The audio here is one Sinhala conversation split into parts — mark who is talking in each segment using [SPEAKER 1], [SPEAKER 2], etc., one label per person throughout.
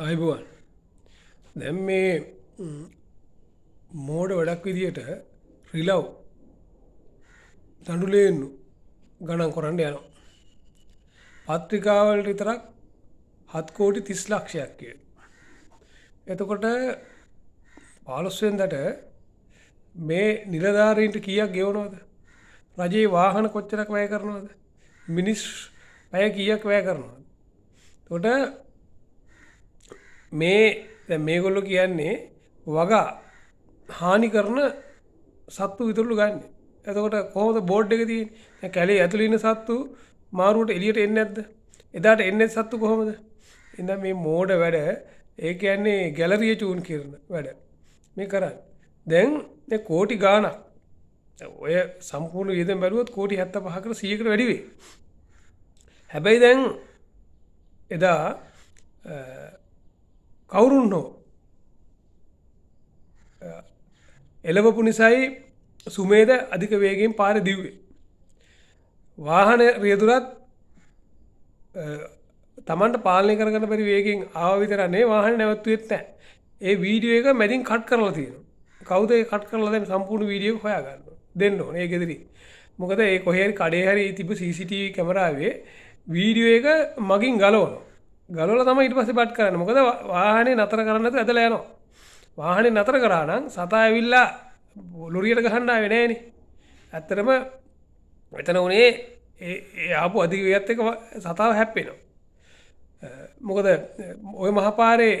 [SPEAKER 1] ආයිබුවන් දැන් මේ මෝඩ වැඩක් විදියට රිලව් දඬුලේන්නු ගණන් කරන්න යනවා. පත්‍රිකාවලට විතරක් 7 කෝටි 30 ලක්ෂයක් කිය. එතකොට 15 වෙනිදාට මේ නිලධාරීන්ට කීයක් ගෙවනවද? රජයේ වාහන කොච්චරක් වැය කරනවද? මිනිස් පැය කීයක් වැය කරනවද? එතකොට දැන් මේගොල්ලෝ කියන්නේ වගා හානි කරන සත්තු විතරලු ගන්න. එතකොට කොහොමද බෝඩ් එක තියෙන්නේ? දැන් කැලේ ඇතුළේ ඉන්න සත්තු මාරුවට එළියට එන්නේ නැද්ද? එදාට එන්නේ සත්තු කොහොමද? එහෙනම් මේ මෝඩ වැඩ ඒ කියන්නේ ගැලරිය චූන් කරන වැඩ. මේ කරන්නේ. දැන් මේ කෝටි ගාණක් ඔය සම්පූර්ණ වියදම් බැලුවොත් කෝටි 75කට 100කට වැඩි වෙයි. හැබැයි දැන් එදා කවුරුන් හෝ එළවපු නිසායි සුමේද අධික වේගයෙන් පාර දිව්වේ. වාහන රියදුරත් Tamanට පාලනය කරගන්න බැරි වේගයෙන් ආව විතරක් නෙවෙයි වාහනේ නැවතුනේත් නැහැ. ඒ වීඩියෝ එක මැදින් කට් කරලා තියෙනවා. කවුද ඒ කට් කරලා දැන් සම්පූර්ණ වීඩියෝ එක හොයාගන්න දෙන්න ඕනේ ඒ ගෙදරින්. මොකද ඒ කොහේ හරි කඩේ හරි තිබ්බ CCTV කැමරාවේ වීඩියෝ එක මගින් ගලවනවා. ගලවලා තමයි ඊට පස්සේ බට් කරන්නේ. මොකද වාහනේ නතර කරන්න නැතුව ඇදලා යනවා. වාහනේ නතර කරා නම් සතා ඇවිල්ලා ලොරියට ගහන්න ආවේ නෑනේ. ඇත්තටම එතන උනේ ඒ ආපු අධික වේගයත් එක්ක සතාව හැප්පෙනවා. මොකද ওই මහපාරේ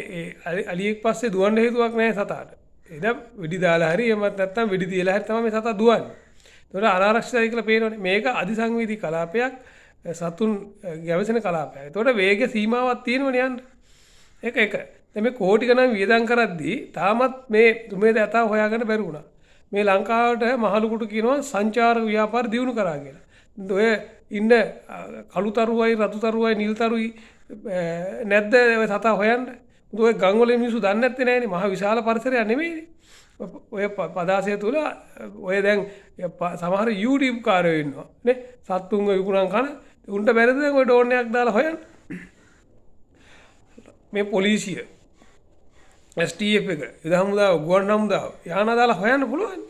[SPEAKER 1] අලියෙක් පස්සේ දුවන්න හේතුවක් නැහැ සතාට. එදා වෙඩි දාලා හරි එමත් නැත්තම් වෙඩි තියලා හරි තමයි මේ සතා දුවන්නේ. ඒතකොට අනාරක්ෂිතයි කියලා පේනවනේ. මේක අධිසංවේදී කලාපයක්. සතුන් ගැවසෙන කලාපයක්. ඒතකොට වේග සීමාවක් තියෙනවනේ යන්න. ඒක. දැන් මේ කෝටි ගණන් වියදම් කරද්දී තාමත් මේ තුමේ දතා හොයාගන්න බැරි වුණා. මේ ලංකාවට මහලුකුට කියනවා සංචාර ව්‍යාපාර දියුණු කරා කියලා. ඔය ඉන්න කළුතරුවයි රතුතරුවයි නිල්තරුයි නැද්ද ඔය සතා හොයන්න? ඔය ගම් වල මිනිස්සු දන්නේ නැත්තේ නෑනේ. මහ විශාල පරිසරයක් නෙමෙයිනේ. ඔය පදාසය තුල ඔය දැන් සමහර YouTube කාරයෝ ඉන්නවා නේ. සත්තුන්ව විකුණන් කන උන්ට බැරිද දැන් ඔය ඩෝන් එකක් දාලා හොයන්න? මේ පොලිසිය STF එක යුද හමුදාව ගුවන් හමුදාව යානා දාලා හොයන්න පුළුවන්.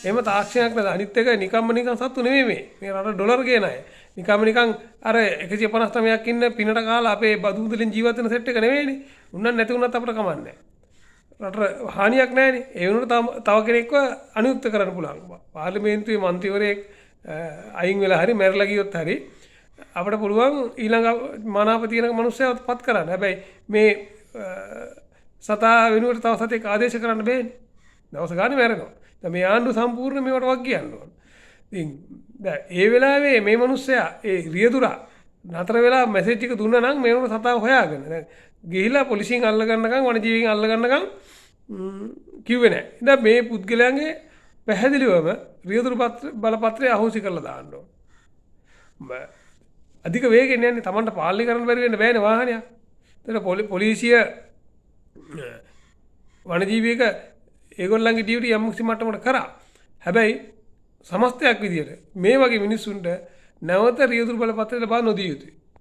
[SPEAKER 1] එහෙම තාක්ෂණයක් නැද. අනිත් එක නිකන් සත්තු නෙමෙයි මේ. මේ රට ඩොලර් ගේන අය. නිකන් අර 159ක් ඉන්න පිනට කාලා අපේ බදු මුදලින් ජීවත් වෙන සෙට් එක නෙමෙයිනේ. උන්නන් නැති වුණත් අපිට කමන්නේ නැහැ. රට හානියක් නැහැනේ. ඒ වෙනුවට තව කෙනෙක්ව අනුයුක්ත කරන්න පුළුවන්. පාර්ලිමේන්තුවේ මන්ත්‍රීවරයෙක් අයින් වෙලා හරි මැරලා ගියොත් හරි අපිට පුළුවන් ඊළඟ මනාප තියෙන මිනිස්සුන්ව පත් කරන්න. හැබැයි මේ සතා වෙනුවට තව සතෙක් ආදේශ කරන්න බෑනේ. දවස් ගානේ මැරෙනවා. දැන් මේ ආණ්ඩුව සම්පූර්ණ මේවට වක් කියන්න ඕන. ඉතින් දැන් ඒ වෙලාවේ මේ මිනිස්සයා ඒ රියදුරා නතර වෙලා මැසේජ් එක දුන්නා නම් මේ වුණ සතාව හොයාගෙන. දැන් ගිහිලා පොලිසියෙන් අල්ල ගන්නකම් වනජීවීන් අල්ල ගන්නකම් කිව්වේ නැහැ. ඉතින් මේ පුද්ගලයන්ගේ පැහැදිලිවම රියදුරු බලපත්‍රය අහෝසි කරලා දාන්න ඕන. අධික වේගෙන් යන්නේ Tamanට පාලනය කරන්න බැරි වෙන්න බෑනේ වාහනයක්. ඒතර පොලිසිය වනජීවීක ඒගොල්ලන්ගේ ඩියුටි යම් කිසි මට්ටමකට කරා. හැබැයි සමස්තයක් විදියට මේ වගේ මිනිස්සුන්ට නැවත රියදුරු බලපත්‍රය ලබා නොදිය යුතුයි.